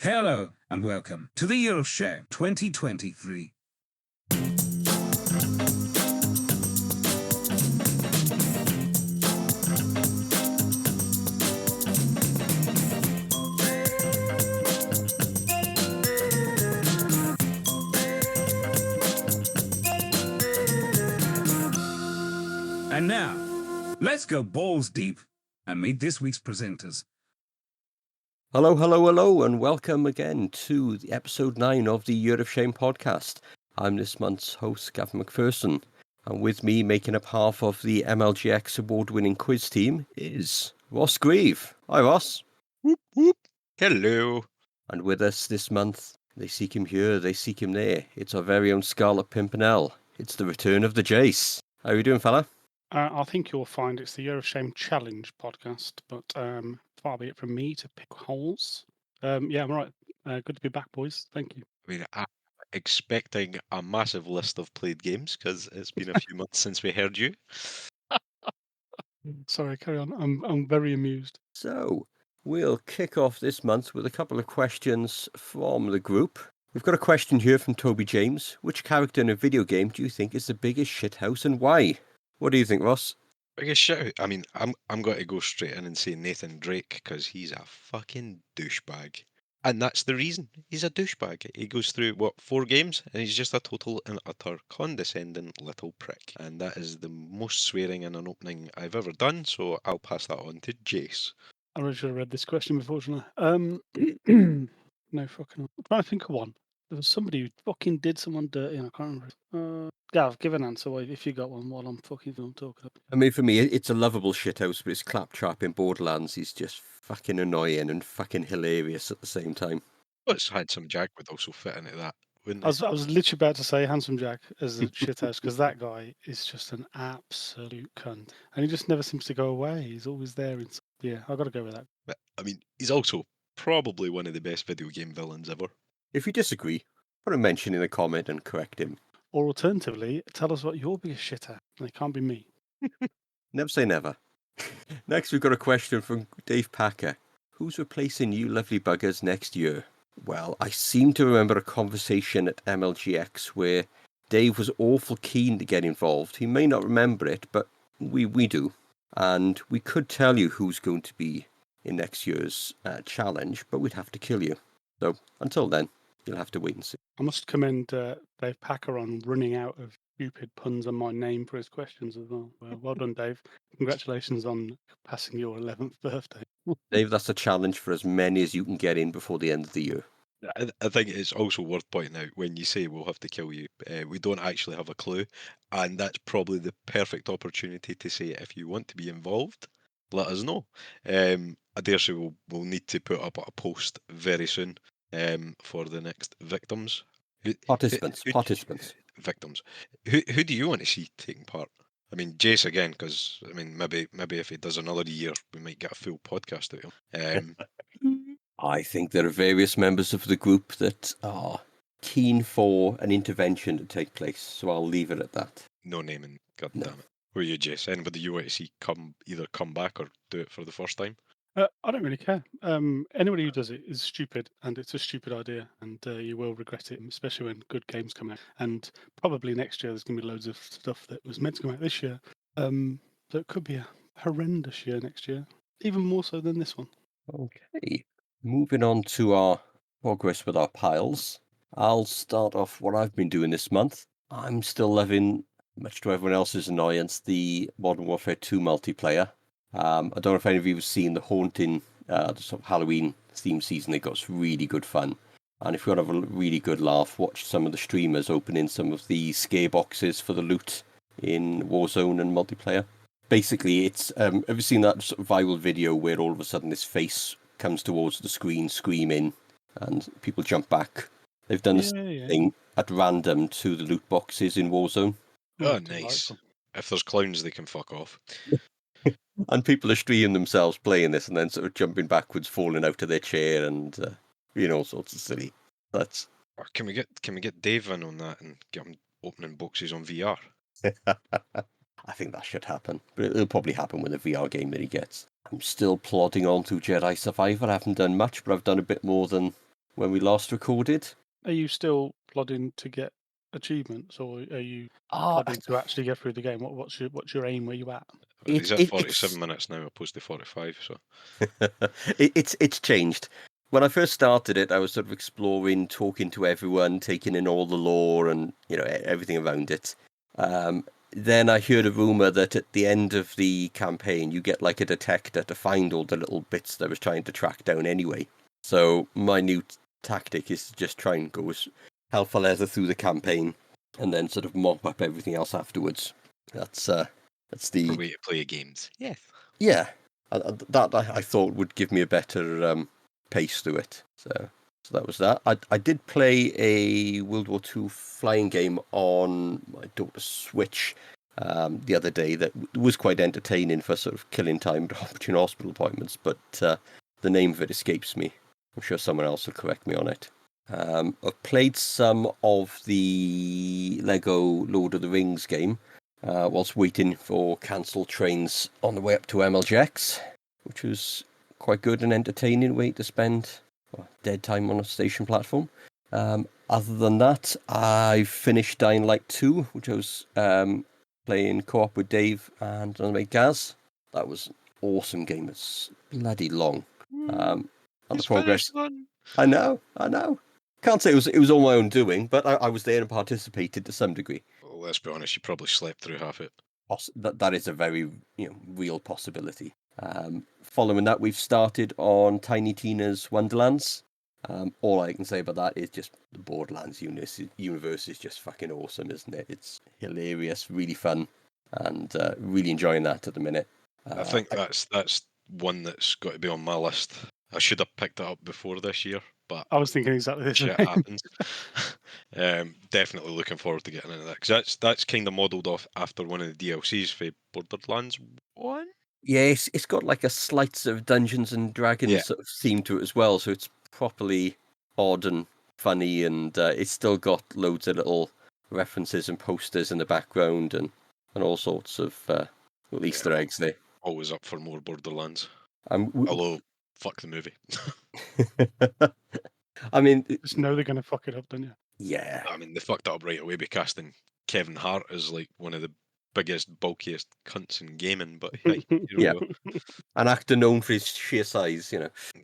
Hello and welcome to the Year of Shame 2023. And now, let's go balls deep and meet this week's presenters. Hello, and welcome again to the episode 9 of the Year of Shame podcast. I'm this month's host, Gavin McPherson, and with me making up half of the MLGX award-winning quiz team is Ross Grieve. Hi, Ross. Whoop, whoop. Hello. And with us this month, they seek him here, they seek him there. It's our very own Scarlet Pimpernel. It's the return of the Jayce. How are you doing, fella? I think you'll find it's the Year of Shame Challenge podcast, but far be it from me to pick holes. Yeah, I'm right. Good to be back, boys. Thank you. I mean, I'm expecting a massive list of played games because it's been a few months since we heard you. Sorry, carry on. I'm very amused. So, we'll kick off this month with a couple of questions from the group. We've got a question here from Toby James. Which character in a video game do you think is the biggest shithouse and why? What do you think, Ross? Biggest shout. I mean, I'm going to go straight in and say Nathan Drake because he's a fucking douchebag. And that's the reason. He's a douchebag. He goes through, 4 games? And he's just a total and utter condescending little prick. And that is the most swearing in an opening I've ever done, so I'll pass that on to Jayce. I really should have read this question before, shouldn't I? No fucking. I'm trying to think of one. There was somebody who fucking did someone dirty, and I can't remember. Gav, give an answer if you got one while I'm fucking talking. I mean, for me, it's a lovable shithouse, but it's Claptrap in Borderlands. He's just fucking annoying and fucking hilarious at the same time. Well, it's Handsome Jack would also fit into that, wouldn't I was literally about to say Handsome Jack as a shithouse because that guy is just an absolute cunt, and he just never seems to go away. He's always there. Yeah, I've got to go with that. But, I mean, he's also probably one of the best video game villains ever. If you disagree, put a mention in a comment and correct him. Or alternatively, tell us what your biggest shithouse. And it can't be me. Never say never. Next, we've got a question from Dave Packer. Who's replacing you lovely buggers next year? Well, I seem to remember a conversation at MLGX where Dave was awful keen to get involved. He may not remember it, but we do. And we could tell you who's going to be in next year's challenge, but we'd have to kill you. So until then, you'll have to wait and see. I must commend Dave Packer on running out of stupid puns on my name for his questions as well. Well done, Dave. Congratulations on passing your 11th birthday. Dave, that's a challenge for as many as you can get in before the end of the year. I think it's also worth pointing out when you say we'll have to kill you, we don't actually have a clue, and that's probably the perfect opportunity to say if you want to be involved, let us know. I dare say we'll need to put up a post very soon for the next victims. Participants. Victims. Who do you want to see taking part? I mean, Jayce again, because I mean, maybe if he does another year, we might get a full podcast out of him. I think there are various members of the group that are keen for an intervention to take place, so I'll leave it at that. No naming, goddammit. Who are you, Jayce? Anybody you want to see either come back or do it for the first time? I don't really care. Anybody who does it is stupid, and it's a stupid idea, and you will regret it, especially when good games come out. And probably next year there's going to be loads of stuff that was meant to come out this year. So it could be a horrendous year next year, even more so than this one. Okay, moving on to our progress with our piles. I'll start off what I've been doing this month. I'm still loving, much to everyone else's annoyance, the Modern Warfare 2 multiplayer. I don't know if any of you have seen the Haunting, the sort of Halloween theme season. It got really good fun. And if you want to have a really good laugh, watch some of the streamers opening some of the scare boxes for the loot in Warzone and multiplayer. Basically, it's have you seen that sort of viral video where all of a sudden this face comes towards the screen screaming and people jump back? They've done this thing at random to the loot boxes in Warzone. Oh, nice. If there's clowns, they can fuck off. And people are streaming themselves playing this and then sort of jumping backwards, falling out of their chair and all sorts of silly. That's. Can we get Dave in on that and get him opening boxes on VR? I think that should happen, but it'll probably happen with a VR game that he gets. I'm still plodding on through Jedi Survivor. I haven't done much, but I've done a bit more than when we last recorded. Are you still plodding to get achievements, or are you plodding to actually get through the game? What's your aim? Where you at? Well, he's at It's 47 minutes now opposed to 45, so it's changed. When I first started it, I was sort of exploring, talking to everyone, taking in all the lore and everything around it. Then I heard a rumor that at the end of the campaign, you get like a detector to find all the little bits that I was trying to track down anyway. So my new tactic is to just try and go as hell for leather through the campaign, and then sort of mop up everything else afterwards. That's the the way to play games. Yes. yeah. That I thought would give me a better pace to it. So that was that. I did play a World War II flying game on my daughter's Switch the other day that was quite entertaining for sort of killing time between hospital appointments, but the name of it escapes me. I'm sure someone else will correct me on it. I've played some of the Lego Lord of the Rings game whilst waiting for cancelled trains on the way up to MLGX, which was quite good and entertaining way to spend dead time on a station platform. Other than that, I finished Dying Light 2, which I was playing co-op with Dave and another mate Gaz. That was an awesome game. It's bloody long. And the progress. I know. Can't say it was all my own doing, but I was there and participated to some degree. Well, let's be honest, you probably slept through half it. That is a very real possibility. Following that, we've started on Tiny Tina's Wonderlands. All I can say about that is just the Borderlands universe is just fucking awesome, isn't it? It's hilarious, really fun, and really enjoying that at the minute. I think that's one that's got to be on my list. I should have picked it up before this year, but I was thinking exactly the shit same. happens. Definitely looking forward to getting into that, because that's kind of modelled off after one of the DLCs for Borderlands 1. Yeah, it's got like a slight sort of Dungeons and Dragons sort of theme to it as well, so it's properly odd and funny, and it's still got loads of little references and posters in the background and all sorts of little Easter eggs there. Always up for more Borderlands. Um, Although, fuck the movie. I mean, Just know they're going to fuck it up, don't you? yeah. I mean, they fucked it up right away by casting Kevin Hart as like one of the biggest, bulkiest cunts in gaming. But hey, here we Yeah. go. An actor known for his sheer size,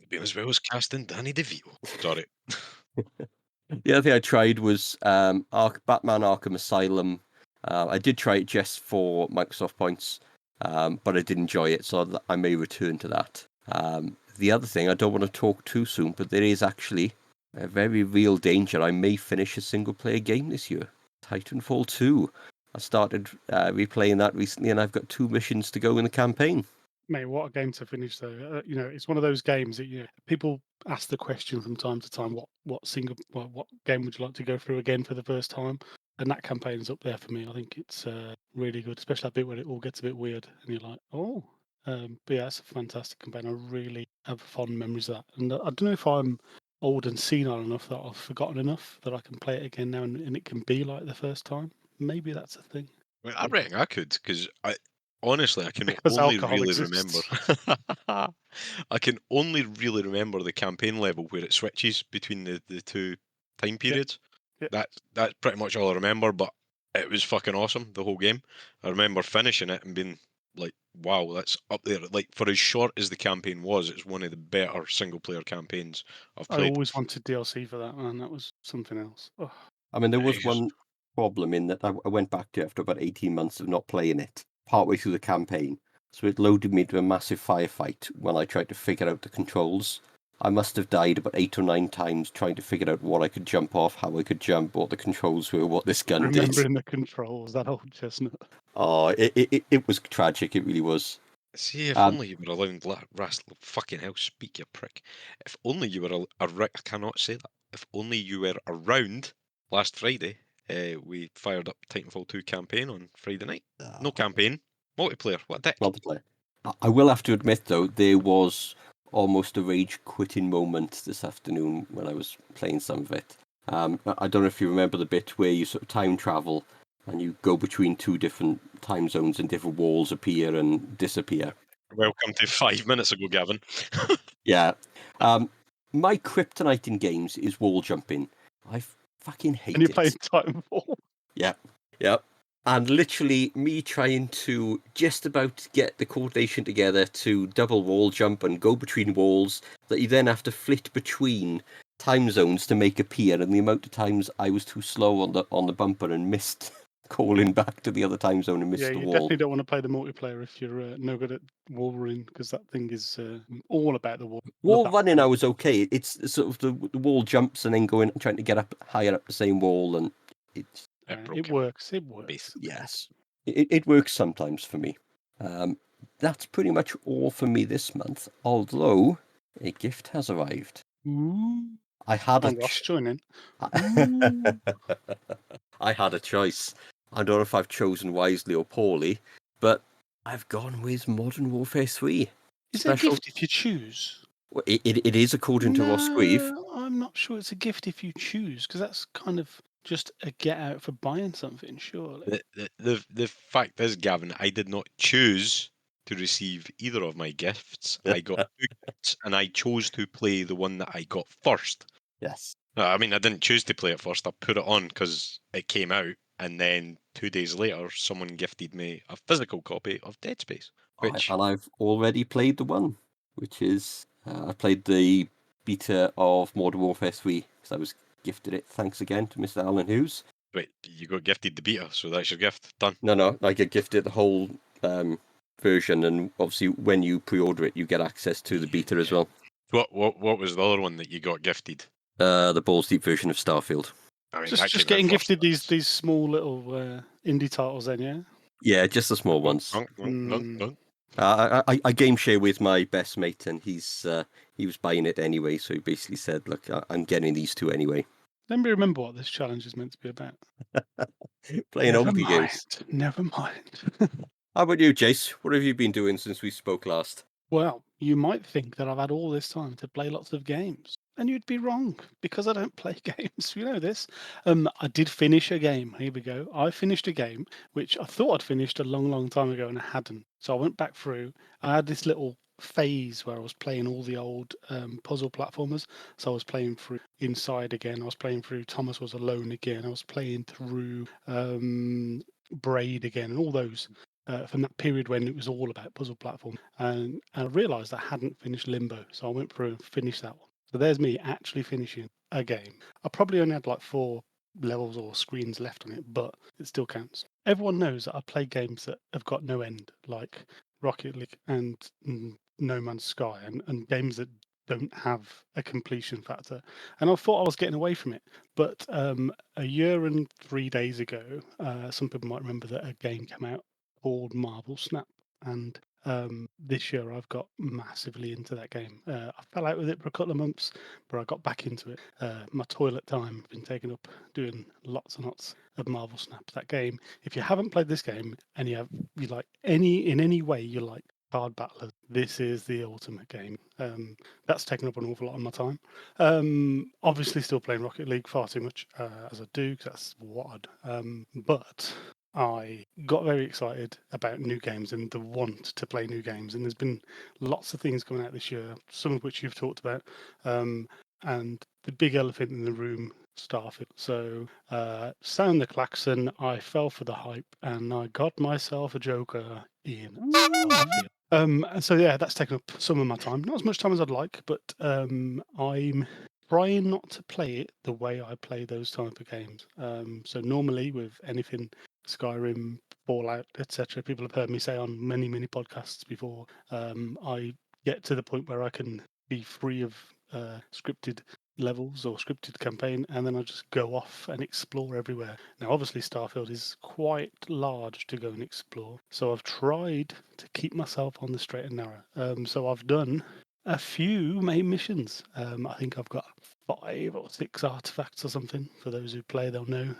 Being as well as casting Danny DeVito. Sorry. The other thing I tried was Batman Arkham Asylum. I did try it just for Microsoft points, but I did enjoy it, so I may return to that. The other thing, I don't want to talk too soon, but there is actually a very real danger I may finish a single-player game this year. Titanfall 2. I started replaying that recently, and I've got 2 missions to go in the campaign. Mate, what a game to finish though. It's one of those games that people ask the question from time to time, what game would you like to go through again for the first time? And that campaign is up there for me. I think it's really good, especially that bit where it all gets a bit weird and you're like, oh. But yeah, it's a fantastic campaign. I really have fond memories of that. And I don't know if I'm old and senile enough that I've forgotten enough that I can play it again now and it can be like the first time. Maybe that's a thing. Well, I reckon I could, because honestly, I can Because only alcohol really exists. remember. I can only really remember the campaign level where it switches between the two time periods. Yeah. That's pretty much all I remember. But it was fucking awesome, the whole game. I remember finishing it and being like, "Wow, that's up there!" Like, for as short as the campaign was, it's one of the better single player campaigns I've I played. always wanted DLC for that, man. That was something else. Oh. I mean, there was It's just- one problem in that I went back to it after about 18 months of not playing it, partway through the campaign. So it loaded me to a massive firefight when I tried to figure out the controls. I must have died about 8 or 9 times trying to figure out what I could jump off, how I could jump, what the controls were, what this gun did. Remembering the controls, that old chestnut. Oh, it was tragic. It really was. See, if only you were allowed fucking hell, speak, you prick. If only you were I cannot say that. If only you were around last Friday. We fired up Titanfall 2 campaign on Friday night. No campaign, multiplayer. What a dick. Multiplayer. I will have to admit, though, there was almost a rage quitting moment this afternoon when I was playing some of it. I don't know if you remember the bit where you sort of time travel and you go between 2 different time zones and different walls appear and disappear. Welcome to 5 minutes ago, Gavin. Yeah. my kryptonite in games is wall jumping. I fucking hate And you're it. playing Titanfall. Yep. And literally me trying to just about get the coordination together to double wall jump and go between walls that you then have to flit between time zones to make appear, and the amount of times I was too slow on the bumper and missed calling back to the other time zone and missed Yeah, the you wall. definitely don't want to play the multiplayer if you're no good at Wolverine, because that thing is all about the wall. Wall that running I was okay. It's sort of the wall jumps and then going trying to get up higher up the same wall, and it's It works. It works. yes, it works sometimes for me. That's pretty much all for me this month. Although a gift has arrived. Ooh. I had And Ross joining. I had a choice. I don't know if I've chosen wisely or poorly, but I've gone with Modern Warfare 3. Is it a gift if you choose? Well, it is according to Ross Grieve. No, I'm not sure it's a gift if you choose, because that's kind of just a get out for buying something, surely. The fact is, Gavin, I did not choose to receive either of my gifts. I got 2 gifts, and I chose to play the one that I got first. Yes. I mean, I didn't choose to play it first. I put it on because it came out, and then 2 days later, someone gifted me a physical copy of Dead Space. Which And I've already played the one, which is I played the beta of Modern Warfare 3 because I was gifted it. Thanks again to Mr. Alan Hughes. wait, you got gifted the beta, so that's your gift done. No, I get gifted the whole version, and obviously when you pre-order it, you get access to the beta as well. What was the other one that you got gifted? The balls deep version of Starfield. I mean, Just getting gifted these small little indie titles, then, yeah. Yeah, just the small ones. I game share with my best mate, and he was buying it anyway. So he basically said, "Look, I'm getting these 2 anyway." Let me remember what this challenge is meant to be about. Playing old games. Never mind. How about you, Jayce? What have you been doing since we spoke last? Well, you might think that I've had all this time to play lots of games, and you'd be wrong because I don't play games. You know this. I did finish a game. Here we go. I finished a game which I thought I'd finished a long, long time ago, and I hadn't. So I went back through. I had this little phase where I was playing all the old puzzle platformers. So I was playing through Inside again. I was playing through Thomas Was Alone again. I was playing through Braid again, and all those. From that period when it was all about puzzle platform, and I realised I hadn't finished Limbo, so I went through and finished that one. So there's me actually finishing a game. I probably only had like 4 levels or screens left on it, but it still counts. Everyone knows that I play games that have got no end, like Rocket League and No Man's Sky, and games that don't have a completion factor. And I thought I was getting away from it, but a year and 3 days ago, some people might remember that a game came out called Marvel Snap, and this year I've got massively into that game. I fell out with it for a couple of months, but I got back into it. My toilet time been taken up doing lots and lots of Marvel Snap. That game, if you haven't played this game and you like in any way you like card battlers, this is the ultimate game. That's taken up an awful lot of my time. Obviously still playing Rocket League far too much, as I do, because that's what I'd but I got very excited about new games and the want to play new games. And there's been lots of things coming out this year, some of which you've talked about. And the big elephant in the room, Starfield. So, sound the klaxon, I fell for the hype and I got myself a Joker in Starfield. And so, yeah, that's taken up some of my time. Not as much time as I'd like, but I'm trying not to play it the way I play those type of games. So normally with anything Skyrim, Fallout, etc. People have heard me say on many, many podcasts before. I get to the point where I can be free of scripted levels or scripted campaign, and then I just go off and explore everywhere. Now, obviously, Starfield is quite large to go and explore, so I've tried to keep myself on the straight and narrow. So I've done a few main missions. I think I've got 5 or 6 artifacts or something. For those who play, they'll know.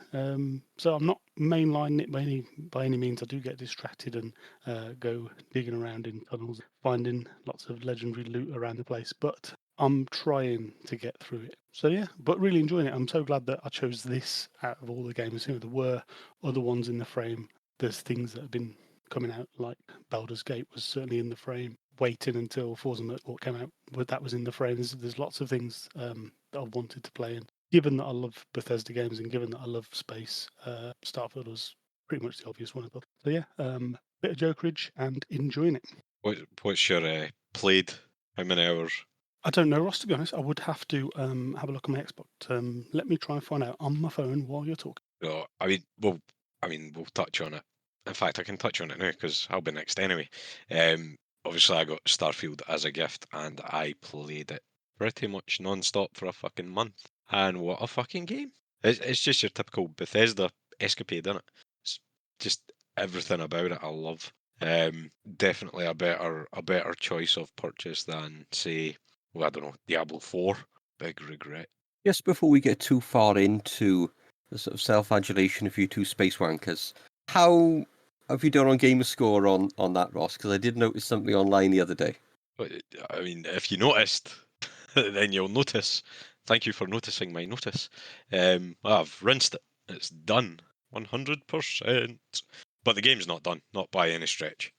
So I'm not mainlining it by any means. I do get distracted and go digging around in tunnels, finding lots of legendary loot around the place. But I'm trying to get through it. So yeah, but really enjoying it. I'm so glad that I chose this out of all the games. You know, there were other ones in the frame. There's things that have been coming out, like Baldur's Gate was certainly in the frame. waiting until Forza Motorsport came out. But that was in the frame. There's lots of things that I wanted to play. And given that I love Bethesda games and given that I love space, Starfield was pretty much the obvious one. So yeah, bit of jokerage and enjoying it. What's your played? How many hours? I don't know, Ross, to be honest. I would have to have a look on my Xbox. Let me try and find out on my phone while you're talking. No, we'll touch on it. In fact, I can touch on it now because I'll be next anyway. Obviously, I got Starfield as a gift, and I played it pretty much non-stop for a fucking month. And what a fucking game! It's just your typical Bethesda escapade, isn't it? It's just everything about it I love. Definitely a better choice of purchase than, say, well, I don't know, Diablo 4. Big regret. Just before we get too far into the sort of self-adulation of you two space wankers, how have you done on Gamerscore on that, Ross? Because I did notice something online the other day. But I mean, if you noticed, then you'll notice. Thank you for noticing my notice. I've rinsed it. It's done, 100%. But the game's not done, not by any stretch.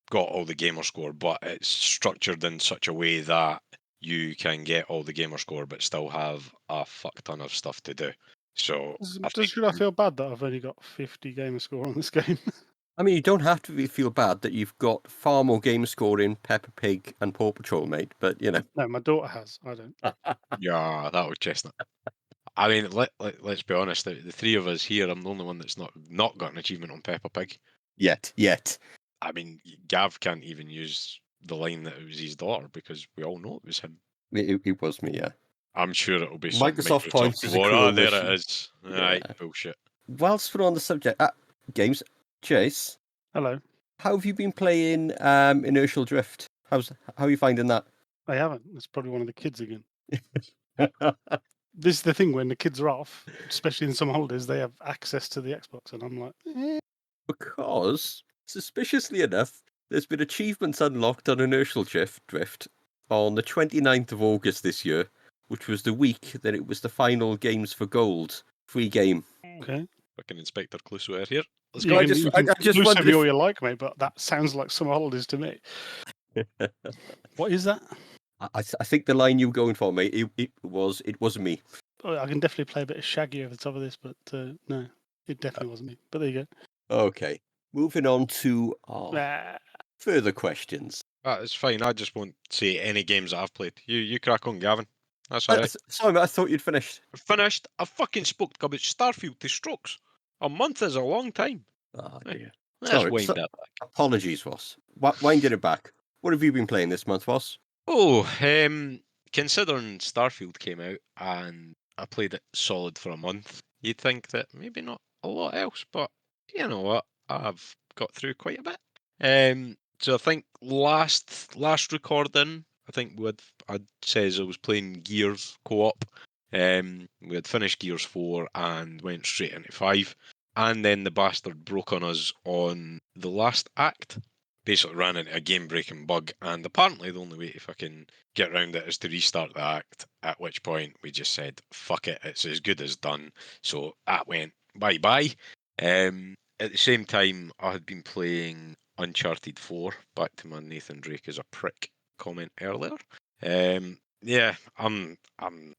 Got all the gamer score, but it's structured in such a way that you can get all the gamer score, but still have a fuck ton of stuff to do. So Should I feel bad that I've only got 50 gamer score on this game? I mean, you don't have to feel bad that you've got far more Gamerscore in Peppa Pig and Paw Patrol, mate, but, you know. No, my daughter has. I don't. yeah, that would chestnut. I mean, let's be honest. The three of us here, I'm the only one that's not got an achievement on Peppa Pig. Yet. I mean, Gav can't even use the line that it was his daughter because we all know it was him. It was me, yeah. I'm sure it'll be Microsoft points as a reward. There coalition. it is. Aye, bullshit. Whilst we're on the subject, games, Jayce, Hello. how have you been playing Inertial Drift? How are you finding that? I haven't. It's probably one of the kids again. This is the thing, when the kids are off, especially in some holidays, they have access to the Xbox, and I'm like, Because, suspiciously enough, there's been achievements unlocked on Inertial Drift on the 29th of August this year, which was the week that it was the final Games for Gold free game. okay. Fucking Inspector Clouseau here. Let's You go. I can, just- you can I just Clouseau wondered me if- all you like, mate, but that sounds like summer holidays to me. What is that? I think the line you were going for, mate, it wasn't me. Oh, I can definitely play a bit of Shaggy over the top of this, but no, it definitely wasn't me. But there you Okay, moving on to our go. further questions. It's fine. I just won't say any games that I've played. You crack on, Gavin. That's all right. Sorry, mate, I thought you'd finished. Finished. I fucking spoke about Starfield to Stokes. A month is a long time. Oh, dear. Let's Sorry, wind that back. Apologies, Ross. Winding it back. What have you been playing this month, Ross? Oh, considering Starfield came out and I played it solid for a month, you'd think that maybe not a lot else, but you know what? I've got through quite a bit. So I think last recording, I think I'd says I was playing Gears co-op. We had finished Gears 4 and went straight into 5, and then the bastard broke on us on the last act. Basically ran into a game-breaking bug, and apparently the only way to fucking get around it is to restart the act, at which point we just said, fuck it, it's as good as done. So that went bye-bye. At the same time, I had been playing Uncharted 4, back to my Nathan Drake as a prick comment earlier. Yeah, I'm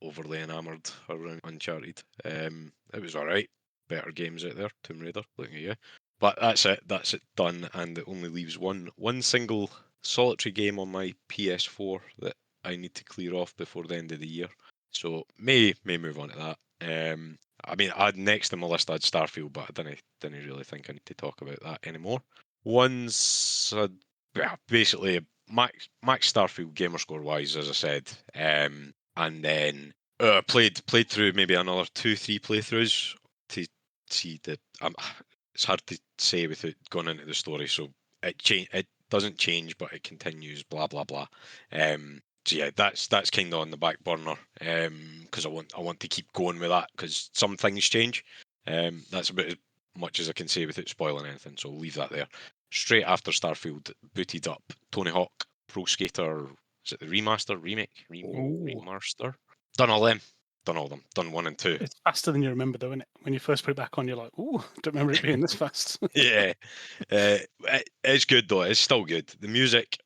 overly enamoured around Uncharted. It was alright. Better games out there, Tomb Raider, looking at you. But that's it done, and it only leaves one single solitary game on my PS4 that I need to clear off before the end of the year. So may move on to that. I mean, next on my list I had Starfield, but I didn't really think I need to talk about that anymore. Once basically max Starfield gamerscore wise, as I said, and then played through maybe another 2-3 playthroughs to see the. It's hard to say without going into the story, so it doesn't change, but it continues. Blah blah blah. So yeah, that's kind of on the back burner because I want to keep going with that because some things change. That's about as much as I can say without spoiling anything. So I'll leave that there. Straight after Starfield, booted up Tony Hawk Pro Skater. Is it the remaster, remake, remaster? Done all them. done all of them. Done 1 and 2. It's faster than you remember, though, isn't it? When you first put it back on, you're like, "Ooh, don't remember it being this fast." Yeah, it's good though. It's still good. The music's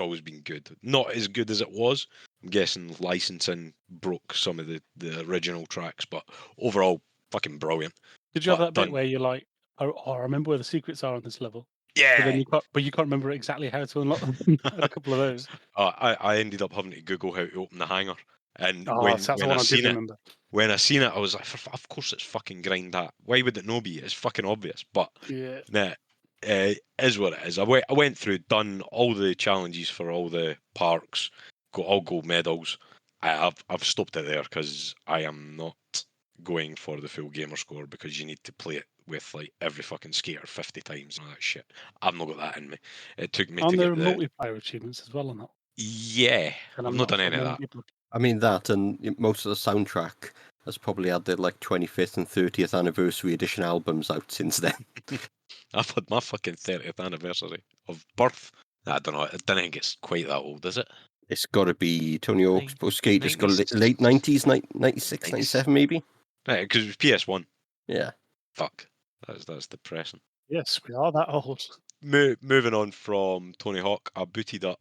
always been good. Not as good as it was. I'm guessing licensing broke some of the original tracks, but overall, fucking brilliant. Did you have But that bit done. where you're like, "Oh, I remember where the secrets are on this level," but Yeah. then you can't remember exactly how to unlock them? I had a couple of those. I ended up having to Google how to open the hanger, and Oh, so that's the one I did remember. when I seen it, I was like, of course it's fucking grind that. Why would it not be? It's fucking obvious. But Yeah. nah, is what it is. I went through, done all the challenges for all the parks, got all gold medals. I've stopped it there because I am not going for the full gamer score because you need to play it with like every fucking skater 50 times and all that shit. I've not got that in me. It took me to Aren't there get the multiplayer achievements as well on that? yeah. And I've I'm not not done any from of one that. people. I mean that, and most of the soundtrack has probably had their like 25th and 30th anniversary edition albums out since then. I've had my fucking 30th anniversary of birth. I don't know. I don't think it's quite that old, is it? It's got to be Tony Hawk's Pro Skate. It's got 90s. late 90s, 96, 97 maybe. Right, because it was PS1. Yeah. Fuck. That's depressing. Yes, we are that old. Moving on from Tony Hawk, I booted up.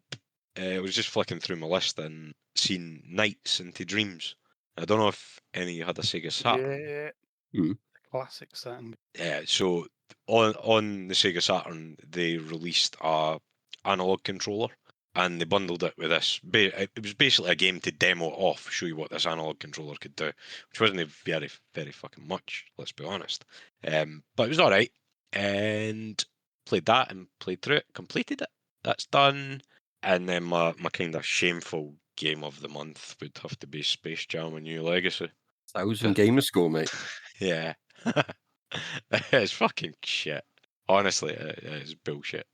I was just flicking through my list and seen Nights into Dreams. I don't know if any of you had a Sega Saturn. Yeah. Mm. Classic Saturn. Yeah, so on the Sega Saturn, they released a analog controller, and they bundled it with this. It was basically a game to demo it off, show you what this analog controller could do, which wasn't very, very fucking much. Let's be honest. But it was all right, and played that and played through it, completed it. That's done, and then my kind of shameful game of the month would have to be Space Jam: A New Legacy. 1,000 gamer score, mate. Yeah. It's fucking shit. Honestly, it's bullshit.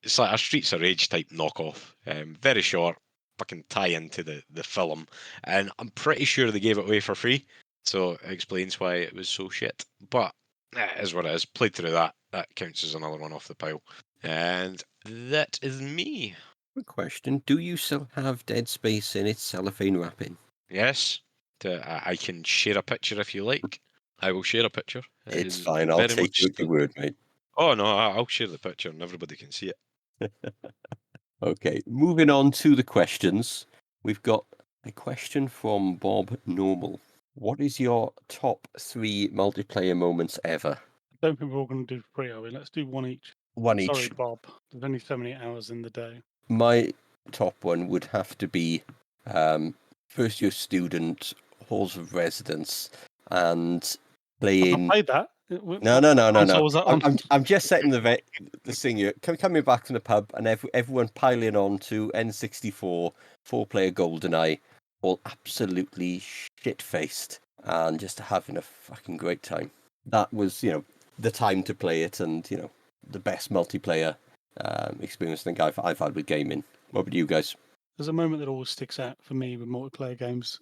It's like a Streets of Rage type knockoff. Very short, fucking tie into the film. And I'm pretty sure they gave it away for free. So it explains why it was so shit. But it is what it is. Played through that. That counts as another one off the pile. And that is me. Quick question. Do you still have Dead Space in its cellophane wrapping? Yes. I can share a picture if you like. I will share a picture. It It's is fine. I'll very take much you at your word, mate. Oh no, I'll share the picture and everybody can see it. Okay, moving on to the questions. We've got a question from Bob Normal. What is your top 3 multiplayer moments ever? I don't think we're all going to do 3, are we? Let's do one each. One Sorry, each. Bob. There's only so many hours in the day. My top one would have to be first year student, halls of residence, and playing. I played that. No. console was that on? I'm just setting the thing here. Coming back from the pub and everyone piling on to N64 4-player GoldenEye, all absolutely shit-faced and just having a fucking great time. That was, the time to play it, and the best multiplayer experience I think I've had with gaming. What about you guys? There's a moment that always sticks out for me with multiplayer games.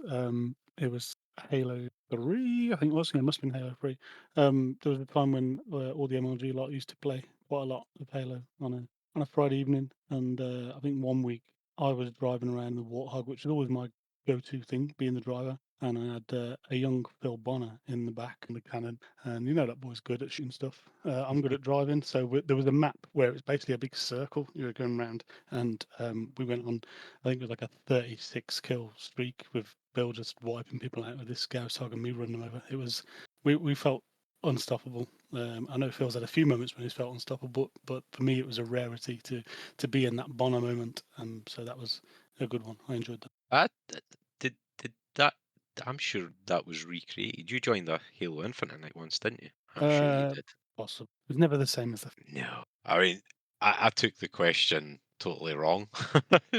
It was Halo 3, I think it was. Yeah, it must have been Halo 3. There was a time when all the MLG lot used to play quite a lot of Halo on a Friday evening, and I think one week I was driving around the Warthog, which is always my go-to thing, being the driver, and I had a young Phil Bonner in the back in the cannon, and that boy's good at shooting stuff. I'm good at driving, so there was a map where it was basically a big circle you were going around, and we went on, I think it was like a 36 kill streak with Bill just wiping people out with this Scouse hog and me running them over. It was, we felt unstoppable. I know Phil's had a few moments when he's felt unstoppable, but for me it was a rarity to be in that Bonner moment, and so that was a good one. I enjoyed that. Did that? I'm sure that was recreated. You joined the Halo Infinite night once, didn't you? I'm sure you did. Possible. It was never the same as the. No, I mean, I took the question totally wrong,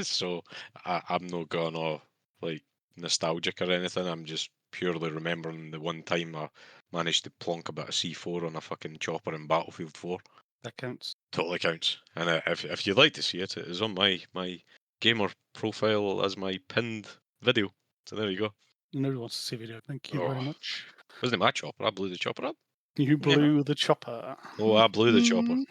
so I'm not going off like nostalgic or anything. I'm just purely remembering the one time I managed to plonk a bit of C4 on a fucking chopper in Battlefield 4. That counts. Totally counts. And if you'd like to see it, it is on my gamer profile as my pinned video. So there you go. Nobody wants to see video. Thank you very Oh. much. Wasn't it my chopper? I blew the chopper up. You blew the chopper. Oh, I blew the chopper.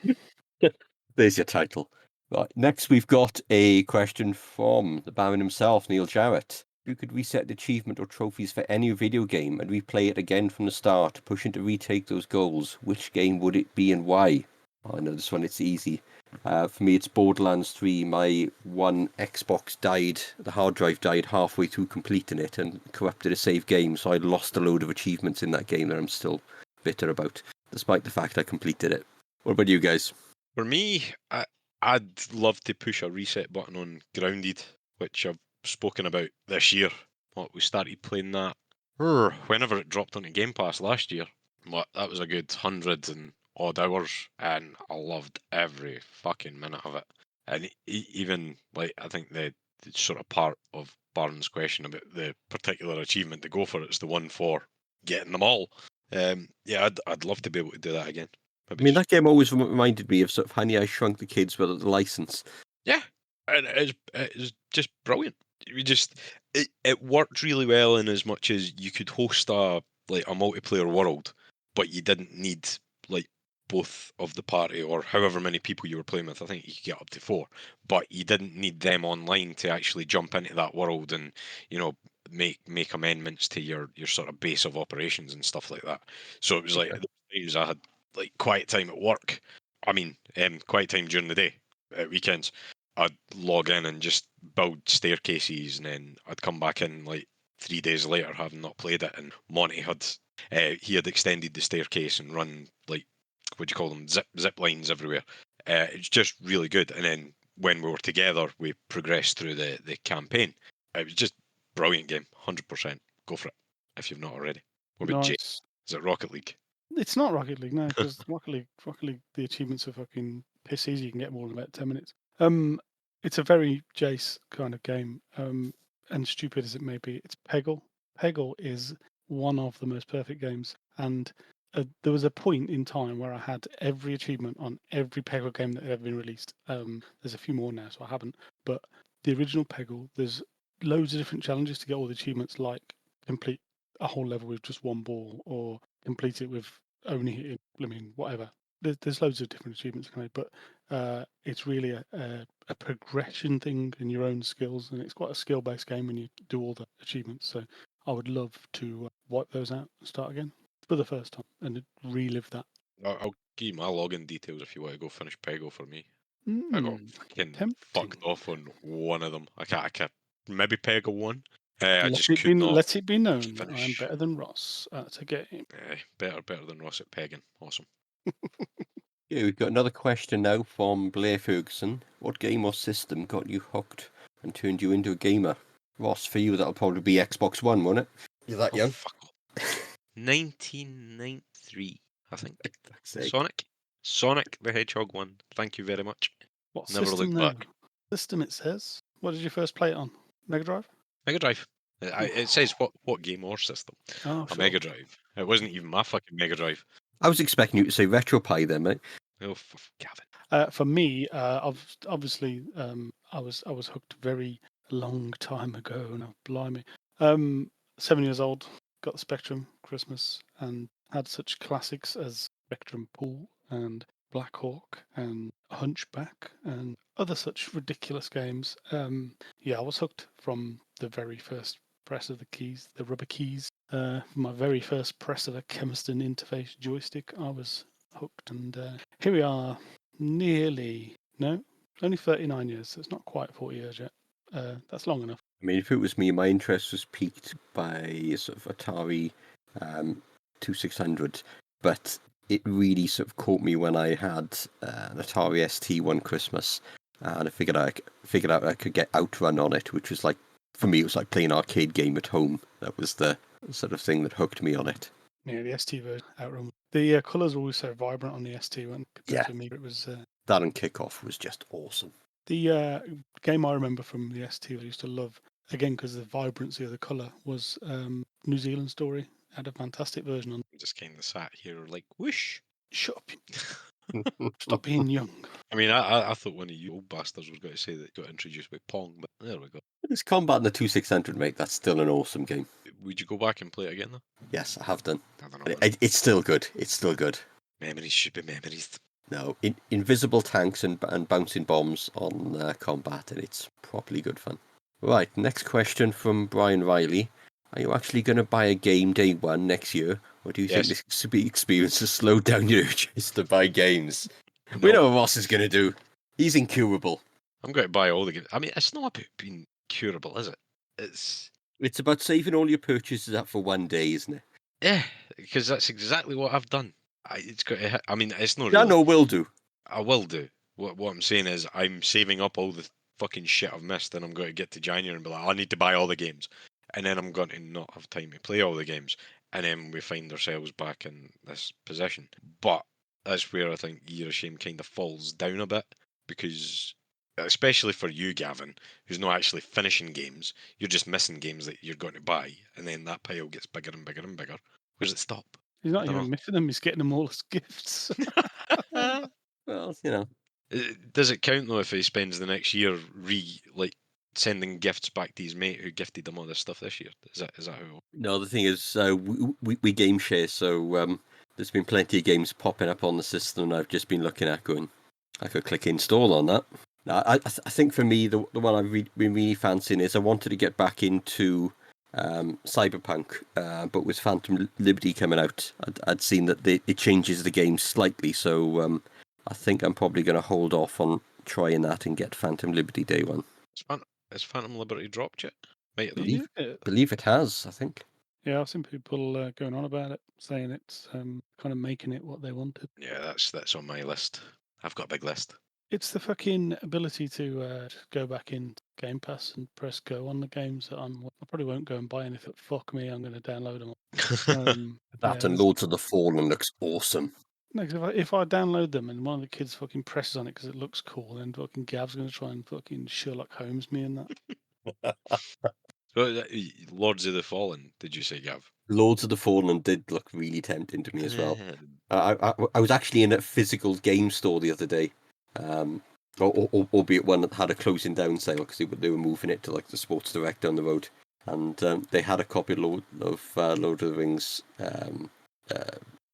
There's your title. Right. Next, we've got a question from the Baron himself, Neil Jarrett. You could reset the achievement or trophies for any video game and replay it again from the start, pushing to retake those goals. Which game would it be and why? Oh, I know this one, it's easy. For me, it's Borderlands 3. My one Xbox died, the hard drive died halfway through completing it and corrupted a save game, so I lost a load of achievements in that game that I'm still bitter about, despite the fact I completed it. What about you guys? For me, I'd love to push a reset button on Grounded, which I've spoken about this year. What, we started playing that whenever it dropped onto Game Pass last year. But that was a good 100 and odd hours, and I loved every fucking minute of it. And even, like, I think the sort of part of Barnes' question about the particular achievement to go for it's the one for getting them all. Yeah, I'd love to be able to do that again. I mean, that game always reminded me of sort of Honey, I Shrunk the Kids without the license. Yeah, and it's just brilliant. It worked really well in as much as you could host a multiplayer world, but you didn't need like both of the party or however many people you were playing with. I think you could get up to 4, but you didn't need them online to actually jump into that world and make amendments to your sort of base of operations and stuff like that. So it was like the times I had like quiet time at work. I mean, quiet time during the day at weekends. I'd log in and just build staircases, and then I'd come back in like 3 days later, having not played it. And Monty had extended the staircase and run like what do you call them, zip lines everywhere. It's just really good. And then when we were together, we progressed through the campaign. It was just brilliant game, 100%. Go for it if you've not already. What about Jay? Nice. Is it Rocket League? It's not Rocket League, no, because Rocket League, the achievements are fucking piss easy. You can get them all in about 10 minutes. It's a very Jayce kind of game, and stupid as it may be, it's Peggle. Peggle is one of the most perfect games, and there was a point in time where I had every achievement on every Peggle game that had ever been released. There's a few more now, so I haven't, but the original Peggle, there's loads of different challenges to get all the achievements, like complete a whole level with just one ball, or complete it with only hitting, whatever. There's loads of different achievements to make, but it's really a progression thing in your own skills, and it's quite a skill-based game when you do all the achievements. So I would love to wipe those out and start again for the first time and relive that. I'll give you my login details if you want to go finish Peggle for me. I got fucking tempting. fucked off on one of them. I can't maybe Peggle 1. I Let just it could be, not let it be known that I'm finish. better than Ross at a game. Better than Ross at pegging. Awesome. Yeah, we've got another question now from Blair Ferguson. What game or system got you hooked and turned you into a gamer? Ross, for you, that'll probably be Xbox One, won't it? You're that young. Fuck off. 1993, I think. Sake. Sonic the Hedgehog 1. Thank you very much. What Never system looked though? back. System it says. What did you first play it on? Mega Drive? Mega Drive. It says what game or system. Oh, A sure. Mega Drive. It wasn't even my fucking Mega Drive. I was expecting you to say RetroPie then, mate. Oh, Gavin. For me, obviously, I was hooked very long time ago. Now, blimey, 7 years old, got the Spectrum Christmas, and had such classics as Spectrum Pool and Black Hawk and Hunchback and other such ridiculous games. Yeah, I was hooked from the very first press of the keys, the rubber keys. My very first press of a Chemiston interface joystick. I was hooked, and here we are. Only 39 years, so it's not quite 40 years yet. That's long enough. I mean, if it was me, my interest was piqued by sort of Atari 2600, but it really sort of caught me when I had an Atari ST one Christmas, and I figured out I could get Outrun on it, which was like, for me, it was like playing an arcade game at home. That was the sort of thing that hooked me on it. Yeah, the ST version, Outrun. The colours were always so vibrant on the ST one compared to me. It was that and Kickoff was just awesome. The game I remember from the ST I used to love, again because of the vibrancy of the colour, was New Zealand Story. Had a fantastic version on. Just kind of sat here like, whoosh. Shut up. Stop being young. I mean, I thought one of you old bastards was going to say that it got introduced by Pong, but there we go. It's combat in the 2600, mate. That's still an awesome game. Would you go back and play it again, though? Yes, I have done. I don't know. It's still good. It's still good. Memories should be memories. No, invisible tanks and bouncing bombs on combat, and it's properly good fun. Right, next question from Brian Riley. Are you actually going to buy a game day one next year, or do you think Yes. this experience has slowed down your urges to buy games? We No. know what Ross is going to do. He's incurable. I'm going to buy all the games. I mean, it's not about being curable, is it? It's about saving all your purchases up for one day, isn't it? Yeah, because that's exactly what I've done. It's got to hit. I mean, it's not Yeah, really. no, will do. I will do. What I'm saying is, I'm saving up all the fucking shit I've missed, and I'm going to get to January and be like, I need to buy all the games, and then I'm going to not have time to play all the games, and then we find ourselves back in this position. But that's where I think Year of Shame kind of falls down a bit, because especially for you, Gavin, who's not actually finishing games, you're just missing games that you're going to buy, and then that pile gets bigger and bigger and bigger. Where does it stop? He's not I don't even missing them. He's getting them all as gifts. Well, you know. Does it count though if he spends the next year sending gifts back to his mate who gifted him all this stuff this year? Is that how? No, the thing is, we game share, so there's been plenty of games popping up on the system, and I've just been looking at going, I could click install on that. Now, I think for me, the one I've been really fancying is I wanted to get back into Cyberpunk, but with Phantom Liberty coming out, I'd seen that it changes the game slightly, so I think I'm probably going to hold off on trying that and get Phantom Liberty day one. Has Phantom Liberty dropped yet? Might have done. Believe it has, I think. Yeah, I've seen people going on about it, saying it's kind of making it what they wanted. Yeah, that's on my list. I've got a big list. It's the fucking ability to go back in Game Pass and press go on the games that I probably won't go and buy anything. Fuck me, I'm going to download them. That and Lords of the Fallen looks awesome. No, 'cause if I download them and one of the kids fucking presses on it because it looks cool, then fucking Gav's going to try and fucking Sherlock Holmes me and that. Lords of the Fallen, did you say, Gav? Lords of the Fallen did look really tempting to me as well. I was actually in a physical game store the other day, albeit one that had a closing down sale because they were moving it to like the Sports Direct down the road, and they had a copy of Lord of the Rings.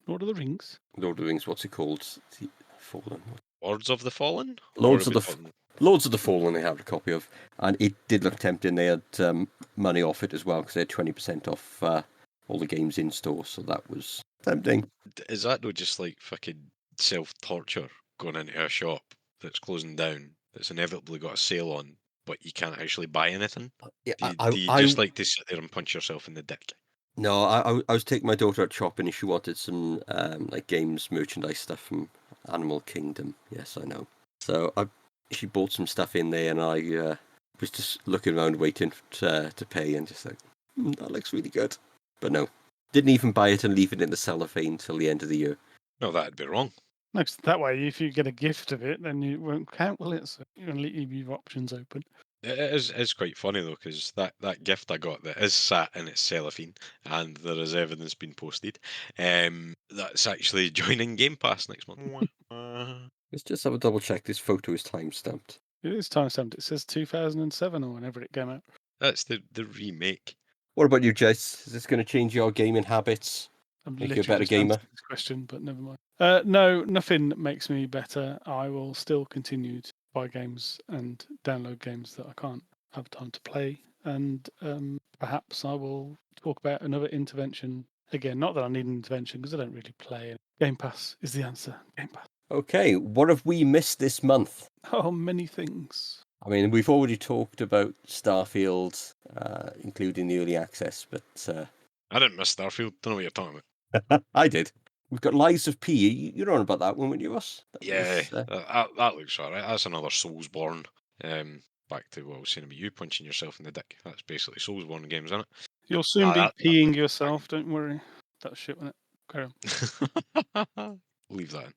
Lord of the Rings. Lord of the Rings. What's it called? Fallen. Lords of the Fallen. Lords of the Fallen. They had a copy of, and it did look tempting. They had money off it as well because they had 20% off all the games in store, so that was tempting. Is that though just like fucking self-torture going into a shop that's closing down that's inevitably got a sale on, but you can't actually buy anything? Yeah, Do you just like to sit there and punch yourself in the dick? No, I was taking my daughter out shopping and she wanted some like games merchandise stuff from Animal Kingdom. Yes, I know. So she bought some stuff in there, and I was just looking around waiting to pay, and just like, that looks really good. But no, didn't even buy it and leave it in the cellophane until the end of the year. No, that'd be wrong. No, 'cause that way, if you get a gift of it, then you won't count, will it? So you're going to leave your options open. It's quite funny though, because that gift I got that is sat in its cellophane, and there is evidence been posted. That's actually joining Game Pass next month. Let's just have a double check. This photo is time stamped. It is time stamped. It says 2007 or whenever it came out. That's the remake. What about you, Jayce? Is this going to change your gaming habits? I'm Make you a literally better just gamer? answering this question, but never mind. No, nothing makes me better. I will still continue to buy games and download games that I can't have time to play, and perhaps I will talk about another intervention again. Not that I need an intervention because I don't really play. Game Pass is the answer. Game Pass. Okay, what have we missed this month? Oh, many things. I mean, we've already talked about Starfield, including the early access, but I didn't miss Starfield. Don't know what you're talking about. I did. We've got Lies of P. You're on about that one, weren't you, Ross? That looks alright. That's another Soulsborne. Back to what I was saying about you punching yourself in the dick. That's basically Soulsborne games, isn't it? You'll soon be peeing yourself. Don't worry. That shit, won't it? Carry on. Leave that in.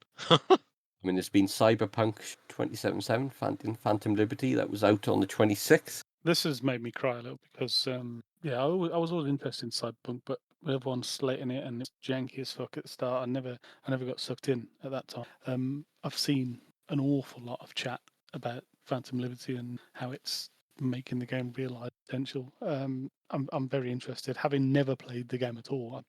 I mean, there's been Cyberpunk 2077, Phantom Liberty, that was out on the 26th. This has made me cry a little because, I was always interested in Cyberpunk, but with everyone slating it and it's janky as fuck at the start, I never got sucked in at that time. I've seen an awful lot of chat about Phantom Liberty and how it's making the game realise potential. I'm very interested, having never played the game at all.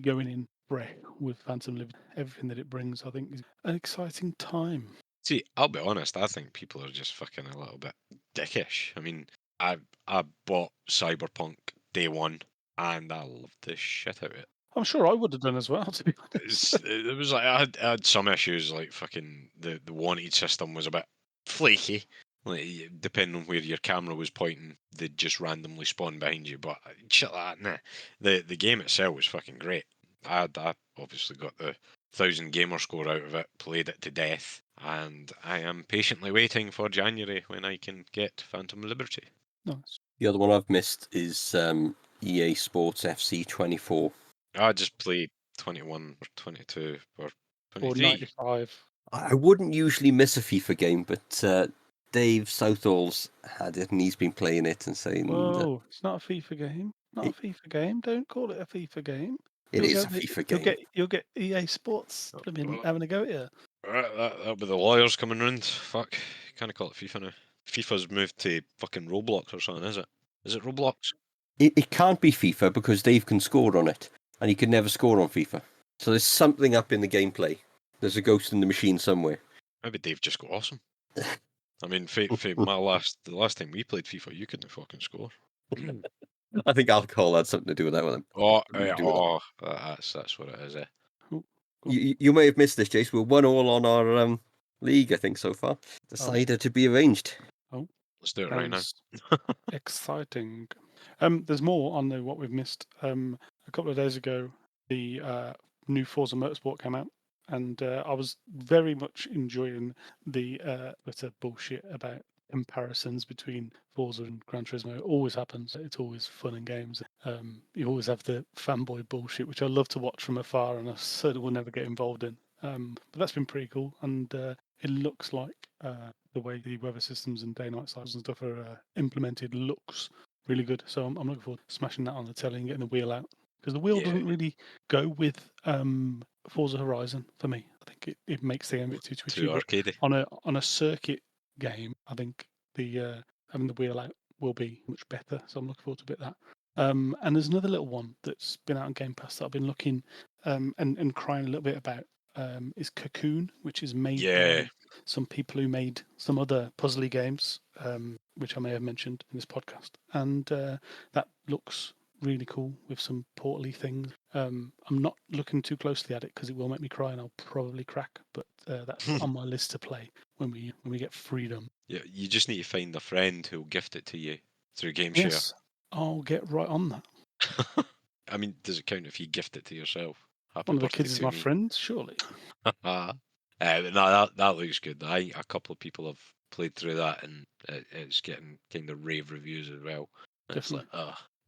Going in fresh with Phantom Liberty, everything that it brings, I think, is an exciting time. See, I'll be honest. I think people are just fucking a little bit dickish. I mean, I bought Cyberpunk day one, and I loved the shit out of it. I'm sure I would have done as well, to be honest. It was like I had some issues, like fucking the wanted system was a bit flaky. Like depending on where your camera was pointing, they'd just randomly spawn behind you. But shit like that, nah. The game itself was fucking great. I obviously got the 1,000 gamer score out of it, played it to death, and I am patiently waiting for January when I can get Phantom Liberty. Nice. The other one I've missed is EA Sports FC 24. I just played 21 or 22 or Or 23. 95. I wouldn't usually miss a FIFA game, but Dave Southall's had it and he's been playing it and saying Whoa, it's not a FIFA game. Not a It- FIFA game. Don't call it a FIFA game. it You'll is a get the- FIFA game. You'll get EA Sports Well, having a go at you. Right, that'll be the lawyers coming round. Fuck, can't call it FIFA now. FIFA's moved to fucking Roblox or something, is it? Is it Roblox? It can't be FIFA because Dave can score on it, and he could never score on FIFA. So there's something up in the gameplay. There's a ghost in the machine somewhere. Maybe Dave just got awesome. I mean, the last time we played FIFA, you couldn't fucking score. I think alcohol had something to do with that one. That's what it is. Eh? Cool. You may have missed this, Jayce. We're 1-1 on our league, I think, so far. Decided to be arranged. Let's do it right now. Sounds exciting. There's more on what we've missed. A couple of days ago, the new Forza Motorsport came out, and I was very much enjoying the bit of bullshit about comparisons between Forza and Gran Turismo. It always happens. It's always fun and games. You always have the fanboy bullshit, which I love to watch from afar, and I certainly will never get involved in. But that's been pretty cool, and it looks like the way the weather systems and day-night cycles and stuff are implemented looks really good. So I'm looking forward to smashing that on the telly and getting the wheel out, because the wheel Yeah. doesn't really go with Forza Horizon for me. I think it makes the game a bit too twitchy. Too But arcadey. on a circuit game, I think the having the wheel out will be much better. So I'm looking forward to a bit of that. And there's another little one that's been out on Game Pass that I've been looking and crying a little bit about. Is Cocoon, which is made Yeah. by some people who made some other puzzly games, which I may have mentioned in this podcast. And that looks really cool with some portally things. I'm not looking too closely at it because it will make me cry and I'll probably crack. But that's on my list to play when we get freedom. Yeah, you just need to find a friend who'll gift it to you through GameShare. Yes, I'll get right on that. I mean, does it count if you gift it to yourself? Happy One of the birthday kids is to my me. friend, surely. No, that looks good. A couple of people have played through that, and it's getting kind of rave reviews as well. And it's like,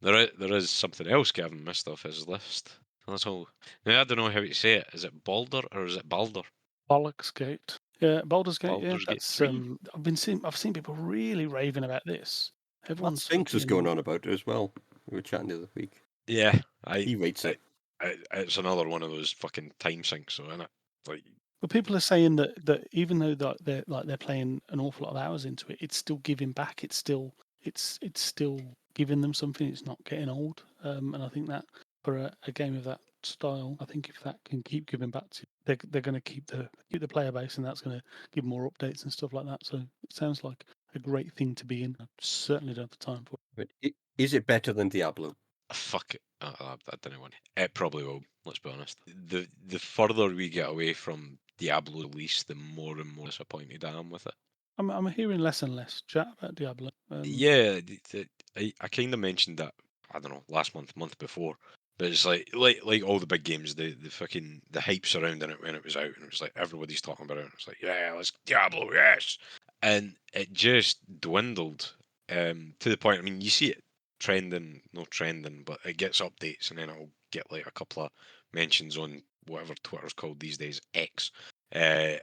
there is something else Gavin missed off his list. That's all. Now I don't know how to say it. Is it Balder or is it Balder? Bollocks Gate. Yeah, Baldur's Gate. Baldur's Yeah, Gate that's 3. I've seen people really raving about this. Everyone's Stokes was fucking- going on about it as well. We were chatting the other week. Yeah, He rates it. it's another one of those fucking time sinks, so innit? Like, But people are saying that even though they're playing an awful lot of hours into it, it's still giving back. It's still giving them something. It's not getting old. And I think that for a game of that style, I think if that can keep giving back to you, they're going to keep the player base, and that's going to give more updates and stuff like that. So it sounds like a great thing to be in. I certainly don't have the time for it. But is it better than Diablo? fuck it. I don't know. It probably will. Let's be honest. The further we get away from Diablo release, the more and more disappointed I am with it. I'm hearing less and less chat about Diablo. Yeah, I kind of mentioned that, I don't know, last month before, but it's like all the big games, the fucking the hype surrounding it when it was out, and it was like everybody's talking about it. And it's like, yeah, let's Diablo, yes, and it just dwindled to the point. I mean, you see it trending, no trending, but it gets updates, and then it'll get like a couple of mentions on whatever Twitter's called these days, X. It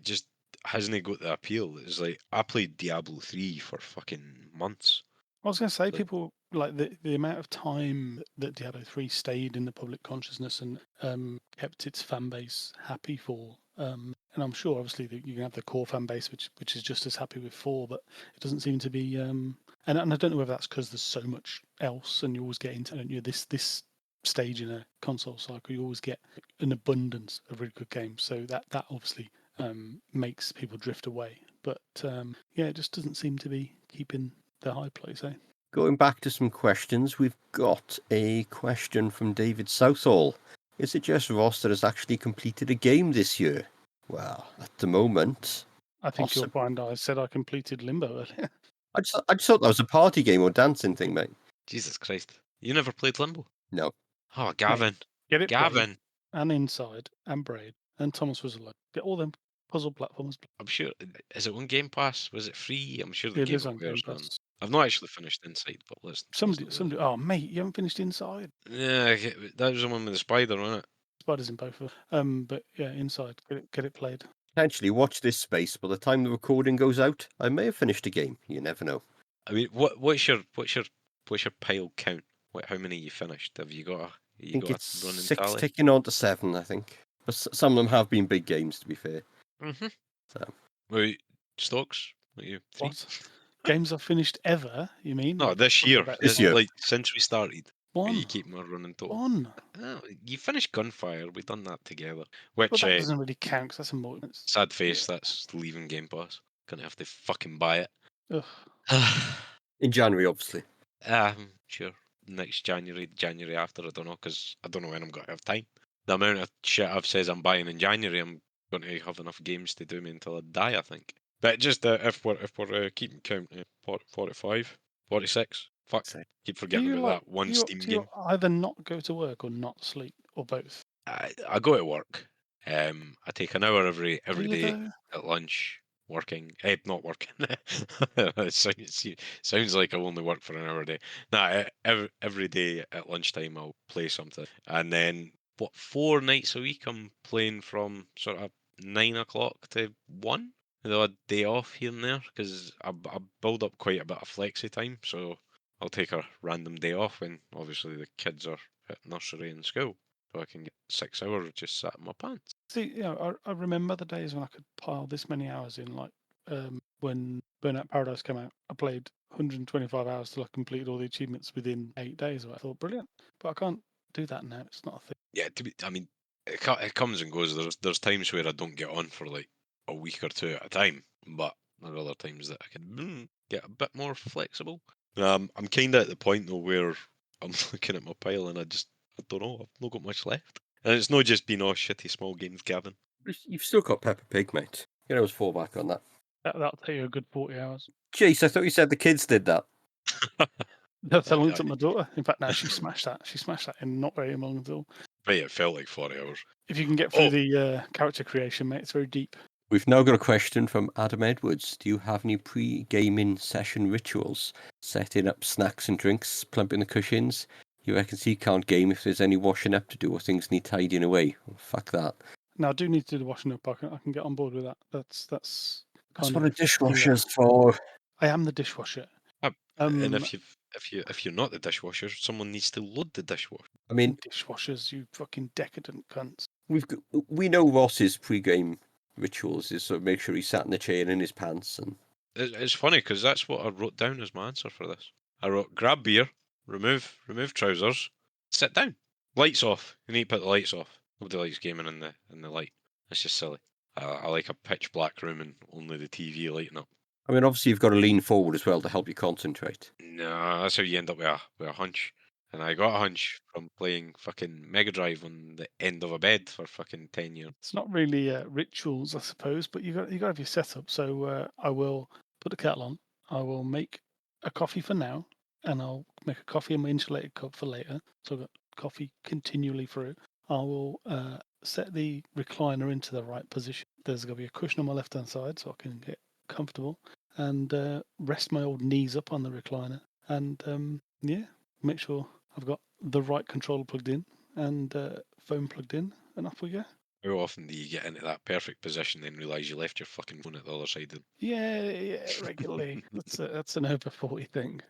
just hasn't got the appeal. It's like I played Diablo 3 for fucking months. I was going to say, Like- people like the amount of time that Diablo 3 stayed in the public consciousness and kept its fan base happy for. And I'm sure, obviously, that you can have the core fan base, which is just as happy with 4, but it doesn't seem to be. And I don't know whether that's because there's so much else, and you always get into this stage in a console cycle. You always get an abundance of really good games, so that obviously makes people drift away. But yeah, it just doesn't seem to be keeping the high place, eh? Going back to some questions, we've got a question from David Southall. Is it just Ross that has actually completed a game this year? Well, at the moment, I think you'll possibly. find I said I completed Limbo earlier. I just thought that was a party game or dancing thing, mate. Jesus Christ. You never played Limbo? No. Oh, Gavin. Get it played, Gavin. and Inside, and Braid, and Thomas was alone. Get all them puzzle platforms. I'm sure. Is it on Game Pass? Was it free? I'm sure they It gave is it on away or Game something. Pass. I've not actually finished Inside, but let's Somebody. Oh, mate, you haven't finished Inside. Yeah, that was the one with the spider, wasn't it? Spiders in both of them. But yeah, Inside. Get it played. Potentially, watch this space. By the time the recording goes out, I may have finished a game. You never know. I mean, what's your pile count? How many you finished? Have you got I think a it's running 6 tally? ticking on to 7, I think. But some of them have been big games, to be fair. Mm-hmm. So. Wait, Stokes? What are you? 3? What? Games I've finished ever? You mean? No, Like, this talking year. about This year. Like since we started. One. You keep my running total. One. Oh, you finished Gunfire. We done that together. Well, Which that doesn't really count because that's a multi. sad face. That's leaving Game Pass. Gonna have to fucking buy Ugh. it. In January, obviously. Sure. Next January after, I don't know, because I don't know when I'm going to have time. The amount of shit I've says I'm buying in January, I'm going to have enough games to do me until I die, I think. But just if we're keeping count, 45, 46. Fuck, So, keep forgetting about that one Steam do game. you either not go to work or not sleep or both? I go to work. I take an hour every Do you day though? at lunch. Working, not working. It sounds like I only work for an hour a day. Nah, every day at lunchtime I'll play something, and then 4 nights a week I'm playing from sort of 9 o'clock to 1. The odd day off here and there because I build up quite a bit of flexi time, so I'll take a random day off when obviously the kids are at nursery and school, so I can get 6 hours just sat in my pants. See, I remember the days when I could pile this many hours in. Like when Burnout Paradise came out, I played 125 hours till I completed all the achievements within 8 days. I thought brilliant, but I can't do that now. It's not a thing. Yeah, I mean, it comes and goes. There's times where I don't get on for like a week or 2 at a time, but there are other times that I can get a bit more flexible. I'm kind of at the point though where I'm looking at my pile and I don't know. I've not got much left, and it's not just been all shitty small games, Gavin. you've still got Peppa Pig, mate. You can always fall back on that. That'll take you a good 40 hours. Jayce, I thought you said the kids did that. That's how long it I- took my daughter. In fact, now she smashed that. She smashed that in not very long at all. Right, it felt like 40 hours. If you can get through the character creation, mate, it's very deep. We've now got a question from Adam Edwards. Do you have any pre-gaming session rituals? Setting up snacks and drinks, plumping the cushions? You reckon you can't game if there's any washing up to do or things need tidying away? Well, fuck that. Now, I do need to do the washing up. I can get on board with that. That's That's kind what a of dishwasher's for. I am the dishwasher. And if you're not the dishwasher, someone needs to load the dishwasher. I mean, dishwashers, you fucking decadent cunts. we know Ross's pre-game rituals is sort of make sure he's sat in the chair in his pants and It's funny because that's what I wrote down as my answer for this. I wrote grab beer, remove trousers, sit down, lights off. You need to put the lights off. Nobody likes gaming in the light. It's just silly. I like a pitch black room and only the TV lighting up. I mean, obviously you've got to lean forward as well to help you concentrate. No, that's how you end up with a hunch. And I got a hunch from playing fucking Mega Drive on the end of a bed for fucking 10 years. It's not really rituals, I suppose, but you got to have your setup. So I will put the kettle on. I will make a coffee for now, and I'll make a coffee in my insulated cup for later. So I've got coffee continually through. I will set the recliner into the right position. There's going to be a cushion on my left-hand side so I can get comfortable and rest my old knees up on the recliner. And make sure I've got the right controller plugged in and phone plugged in, and off we go. How often do you get into that perfect position then realise you left your fucking phone at the other side of Yeah, regularly. That's an over 40 thing.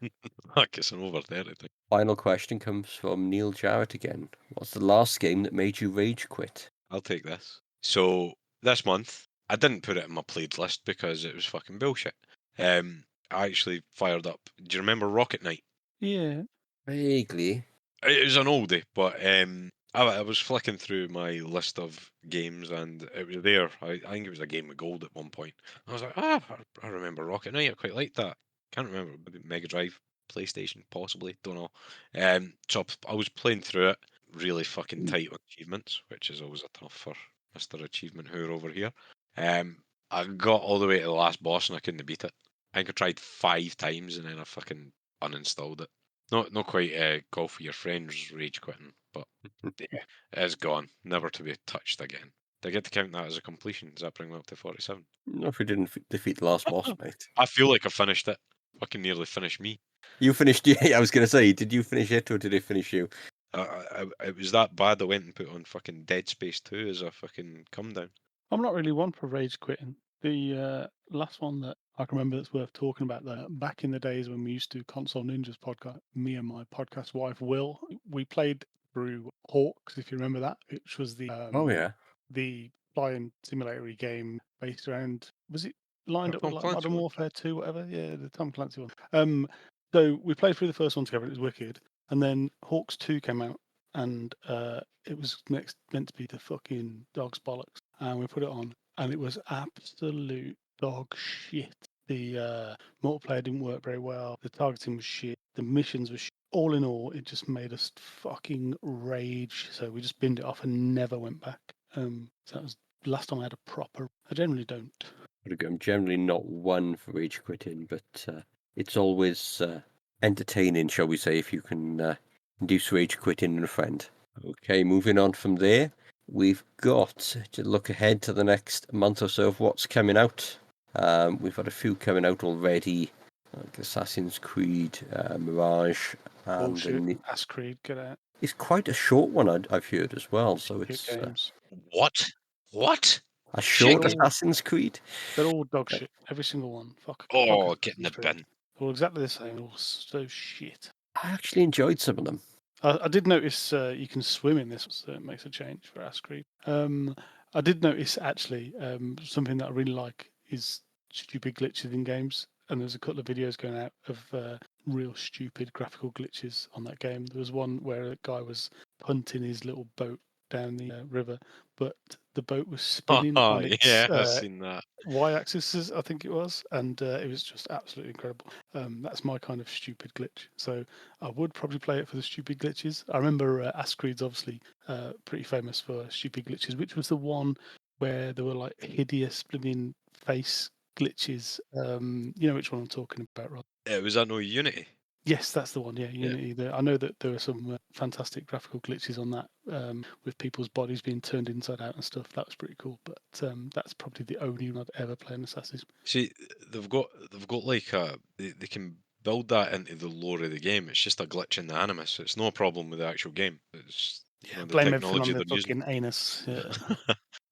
Like it's an over 30 thing. Final question comes from Neil Jarrett again. What's the last game that made you rage quit? I'll take this. So this month, I didn't put it in my played list because it was fucking bullshit. I actually fired up. Do you remember Rocket Knight? Yeah. Vaguely. It was an oldie, but I was flicking through my list of games and it was there. I think it was a game of gold at one point. I was like, I remember Rocket Knight. I quite liked that. Can't remember. Maybe Mega Drive, PlayStation, possibly. Don't know. So I was playing through it, really fucking tight on achievements, which is always a tough for Mr. Achievement Whore over here. I got all the way to the last boss and I couldn't beat it. I think I tried 5 times and then I fucking uninstalled it. Not quite golf with your friends rage quitting, but yeah, it is gone, never to be touched again. Do I get to count that as a completion? Does that bring me up to 47? No, if we didn't defeat the last boss, mate. I feel like I finished it. Fucking nearly finished me. You finished. Yeah, I was going to say, did you finish it or did it finish you? It was that bad. I went and put on fucking Dead Space 2 as a fucking come down. I'm not really one for rage quitting. The last one that I can remember that's worth talking about, though, back in the days when we used to do Console Ninjas podcast, me and my podcast wife Will, we played through Hawks, if you remember that, which was Oh yeah. the flying simulator game based around, was it lined up with Tom like Clancy Modern one. Warfare 2, whatever? Yeah, the Tom Clancy one. So we played through the first one together, it was wicked. And then Hawks 2 came out and it was meant to be the fucking dog's bollocks. And we put it on and it was absolute dog shit. The multiplayer didn't work very well. The targeting was shit. The missions were shit. All in all, it just made us fucking rage. So we just binned it off and never went back. So that was the last time I had a proper. I generally don't. I'm generally not one for rage quitting, but it's always entertaining, shall we say, if you can induce rage quitting in a friend. Okay, moving on from there, we've got to look ahead to the next month or so of what's coming out. We've had a few coming out already, like Assassin's Creed, Mirage, and Bullshit. Ass Creed, get out. it's quite a short one, I've heard as well. So Hit it's games. What? What? a short Shit. Assassin's Creed. They're all dog shit. Every single one. Fuck. Oh, fuck get in the Assassin's Creed. bin. They're all exactly the same. All so shit. I actually enjoyed some of them. I did notice you can swim in this, so it makes a change for Ass Creed. I did notice actually something that I really like is stupid glitches in games. And there's a couple of videos going out of real stupid graphical glitches on that game. There was one where a guy was punting his little boat down the river, but the boat was spinning Oh, on its yeah, I've seen that. y-axis, I think it was, and it was just absolutely incredible. That's my kind of stupid glitch. So I would probably play it for the stupid glitches. I remember Ass Creed's obviously pretty famous for stupid glitches, which was the one where there were like hideous blooming face glitches. You know which one I'm talking about, Rod? Was that no Unity? Yes, that's the one. Yeah, Yeah. Unity. I know that there were some fantastic graphical glitches on that, with people's bodies being turned inside out and stuff. That was pretty cool. But that's probably the only one I've ever played in Assassin's. See, they've got like they can build that into the lore of the game. It's just a glitch in the animus. It's no problem with the actual game. It's the Blame everything technology on the they're using. fucking anus. Yeah.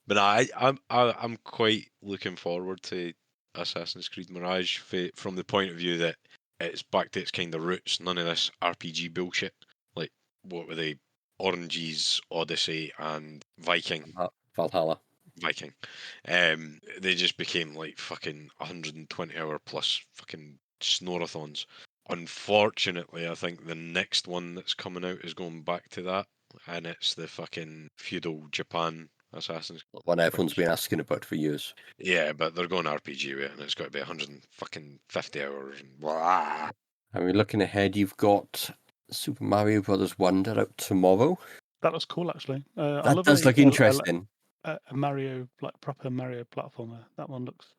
But I'm quite looking forward to Assassin's Creed Mirage from the point of view that it's back to its kind of roots. None of this RPG bullshit. Like what were they? Oranges, Odyssey, and Viking. Valhalla. Viking. They just became like fucking 120-hour plus fucking snorathons. Unfortunately, I think the next one that's coming out is going back to that, and it's the fucking feudal Japan Assassin's. One everyone's been asking about for years. Yeah, but they're going RPG with it, and it's got to be 150 hours. And blah. I mean, looking ahead, you've got Super Mario Brothers Wonder out tomorrow. That was cool, actually. I That love does look interesting. a Mario, like proper Mario platformer. That one looks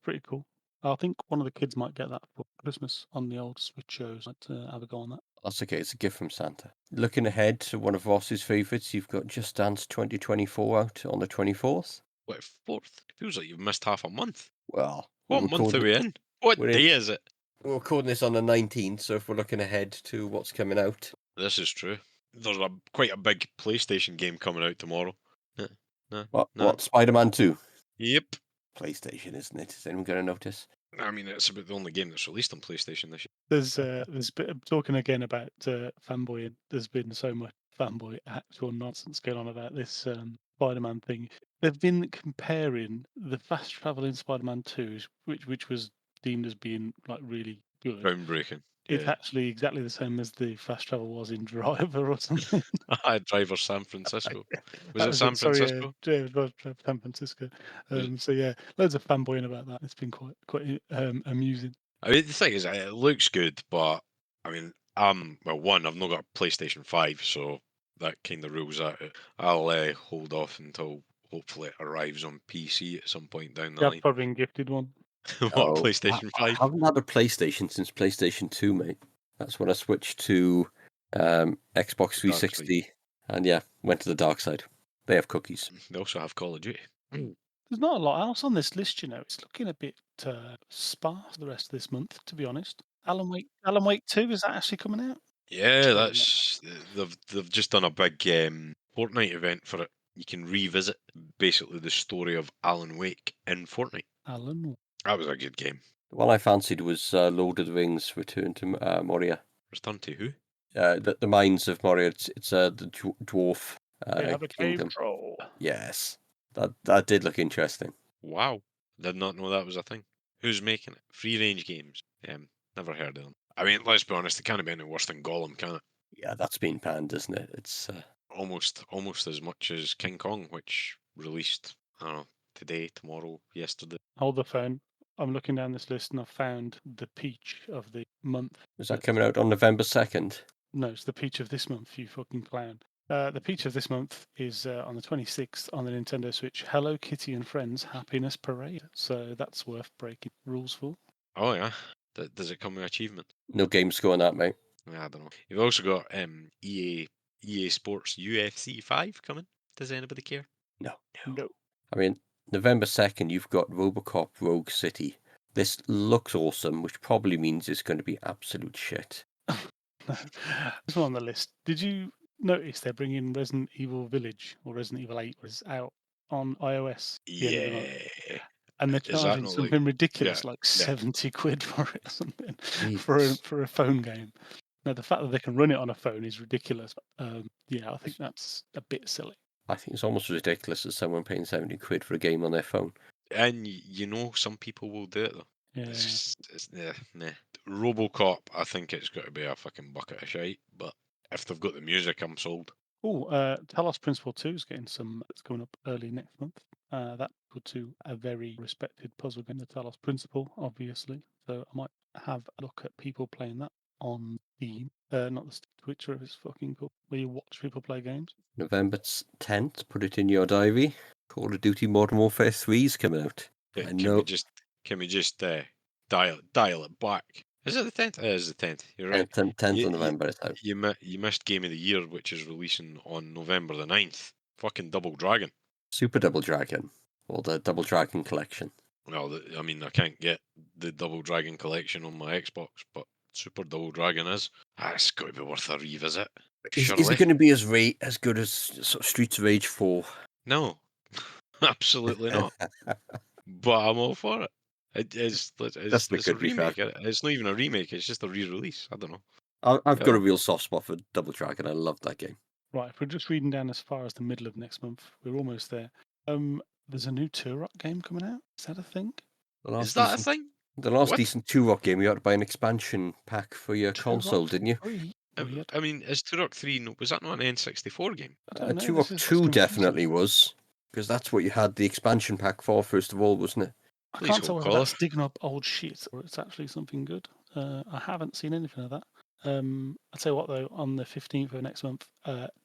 pretty cool. I think one of the kids might get that for Christmas on the old Switch shows. Might have a go on that. That's okay, it's a gift from Santa. Looking ahead to one of Ross's favourites, you've got Just Dance 2024 out on the 24th. What, 4th? It feels like you've missed half a month. Well, What month are we in? What we're in- day is it? we're recording this on the 19th, so if we're looking ahead to what's coming out. This is true. There's quite a big PlayStation game coming out tomorrow. No. What? Spider-Man 2? Yep. PlayStation, isn't it? Is anyone going to notice? I mean, it's about the only game that's released on PlayStation this year. There's a bit of talking again about fanboying. There's been so much fanboy actual nonsense going on about this Spider-Man thing. They've been comparing the fast travel in Spider-Man 2, which was deemed as being like really good, Groundbreaking. It's Yeah. actually exactly the same as the fast travel was in Driver or something. Driver San Francisco. Was That it was San it. Sorry, Francisco? it was San Francisco. Was- So yeah, loads of fanboying about that. It's been quite amusing. I mean, the thing is, it looks good, but I mean, well, one, I've not got a PlayStation 5, so that kind of rules out. I'll hold off until hopefully it arrives on PC at some point down the Yeah, I've line. probably been gifted one. What, Oh, PlayStation I 5? haven't had a PlayStation since PlayStation 2, mate. That's when I switched to Xbox The dark side. 360 and yeah, went to the dark side. They have cookies. They also have Call of Duty. There's not a lot else on this list, you know. It's looking a bit sparse the rest of this month, to be honest. Alan Wake 2, is that actually coming out? Yeah, Sure, that's they've just done a big Fortnite event for it. You can revisit basically the story of Alan Wake in Fortnite. Alan. That was a good game. The one I fancied was Lord of the Rings Return to Moria. Return to who? The Mines of Moria. It's the dwarf They have a cave kingdom. troll. Yes, that did look interesting. Wow, did not know that was a thing. Who's making it? Free range games. Never heard of them. I mean, let's be honest, it can't be any worse than Gollum, can it? Yeah, that's been panned, isn't it? It's Almost as much as King Kong, which released, I don't know, today, tomorrow, yesterday. Hold the phone. I'm looking down this list and I've found the peach of the month. is that coming out on November 2nd? No, it's the peach of this month, you fucking clown. The peach of this month is on the 26th on the Nintendo Switch. Hello Kitty and Friends Happiness Parade. So that's worth breaking rules for. Oh yeah, does it come with achievement? No game score on that, mate. I don't know. You've also got EA Sports UFC 5 coming. Does anybody care? No. No. I mean, November 2nd, you've got RoboCop Rogue City. This looks awesome, which probably means it's going to be absolute shit. This one on the list. Did you notice they're bringing Resident Evil Village or Resident Evil 8 was out on iOS? at the end of the month? Yeah. And they're Is that charging not like something ridiculous, yeah, like yeah. 70 quid for it or something, Jesus. for a phone game. Now, the fact that they can run it on a phone is ridiculous. Yeah, I think that's a bit silly. I think it's almost as ridiculous as someone paying 70 quid for a game on their phone. And you know some people will do it though. Yeah. It's nah. RoboCop, I think it's got to be a fucking bucket of shite. But if they've got the music, I'm sold. Oh, Talos Principle 2 is getting some. It's coming up early next month. That put to a very respected puzzle game, the Talos Principle, obviously. So I might have a look at people playing that on Steam, not the Twitch, if it's fucking cool, where you watch people play games. November 10th, put it in your diary. Call of Duty Modern Warfare 3 is coming out. Yeah, I can know. we just dial it back? Is it the 10th? It is the 10th. You're right. 10th You, of November it's out. you missed Game of the Year, which is releasing on November the 9th. Fucking Double Dragon. Super Double Dragon, or the Double Dragon Collection. Well, I mean, I can't get the Double Dragon collection on my Xbox, but Super Double Dragon is. It's got to be worth a revisit. Is Surely. it going to be as good as sort of Streets of Rage 4? No, absolutely not. But I'm all for it. It's That's the a good remake. It's not even a remake. It's just a re-release. I don't know. I've got Yeah. a real soft spot for Double Dragon. I love that game. Right, if we're just reading down as far as the middle of next month, we're almost there. There's a new Turok game coming out. Is that a thing? Is that a thing? The last What? decent Turok game, you had to buy an expansion pack for your console, Turok didn't you? 3? Weird. I mean, is Turok 3, was that not an N64 game? I don't know. Turok this is 2 confusing. definitely was, because that's what you had the expansion pack for, first of all, wasn't it? I Please can't tell hold whether that's colour. digging up old shit or it's actually something good. I haven't seen anything of that. I'll tell you what though, on the 15th of next month,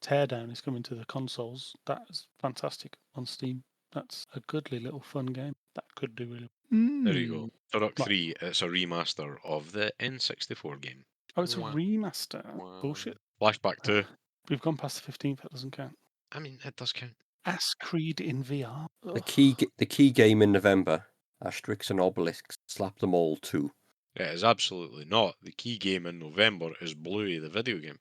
Teardown is coming to the consoles. That is fantastic on Steam. That's a goodly little fun game. That could do really well. There you go. Turok Right. 3, it's a remaster of the N64 game. Oh, it's a Wow. remaster. Wow. Bullshit. Flashback 2. We've gone past the 15th. That doesn't count. I mean, it does count. Ass Creed in VR. The key game in November, Asterix and Obelix, Slap Them All 2. It is absolutely not. The key game in November is Bluey, the video game.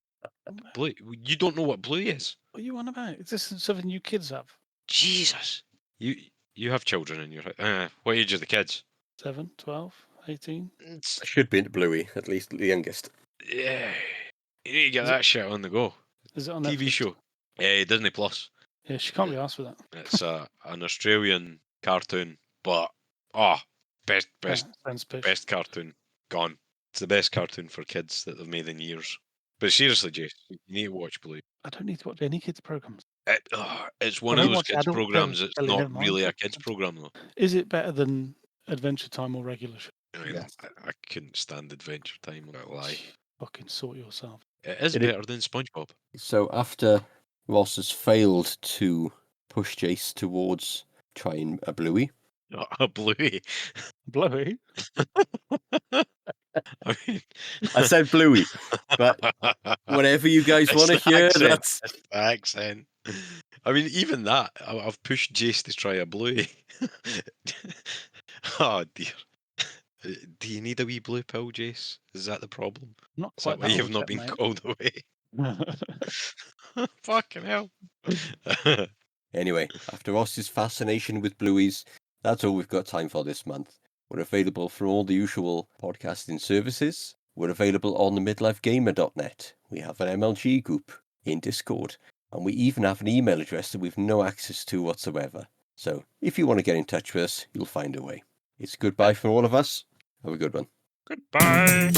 Bluey, you don't know what Bluey is? What are you on about? Is this something you kids have? Jesus. You have children in your house. What age are the kids? 7, 12, 18? It's- I should be into Bluey, at least the youngest. Yeah. You need to get Is that shit on the go. Is it on TV Netflix? show. Disney Plus. Yeah, she can't be asked for that. It's an Australian cartoon, but best Sounds special. cartoon gone. It's the best cartoon for kids that they've made in years. But seriously, Jayce, you need to watch Blue. I don't need to watch any kids programs. It's one I of don't those watch kids adult programs telly, that's not never mind really a kids kids program. program though. Is it better than Adventure Time or regular show? I mean, Yes. I couldn't stand Adventure Time. I'm not gonna lie. Fucking sort yourself. It is It is- better than SpongeBob. So after Ross has failed to push Jayce towards trying a Bluey, A Bluey. Blowy. I mean, I said Bluey, but whatever you guys It's want to the hear, accent. that's It's the accent. I mean, even that, I've pushed Jayce to try a Bluey. Oh dear. Do you need a wee blue pill, Jayce? Is that the problem? Not Is quite that why you've old not yet, been mate. called away? Fucking hell. Anyway, after Ross's fascination with Blueies, that's all we've got time for this month. We're available for all the usual podcasting services. We're available on the midlifegamer.net. We have an MLG group in Discord, and we even have an email address that we've no access to whatsoever. So if you want to get in touch with us, you'll find a way. It's goodbye from all of us. Have a good one. Goodbye.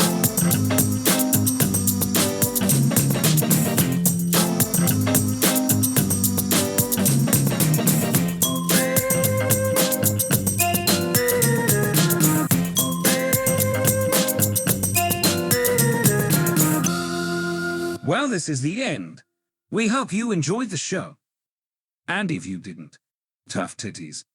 Well, this is the end. We hope you enjoyed the show. And if you didn't, tough titties.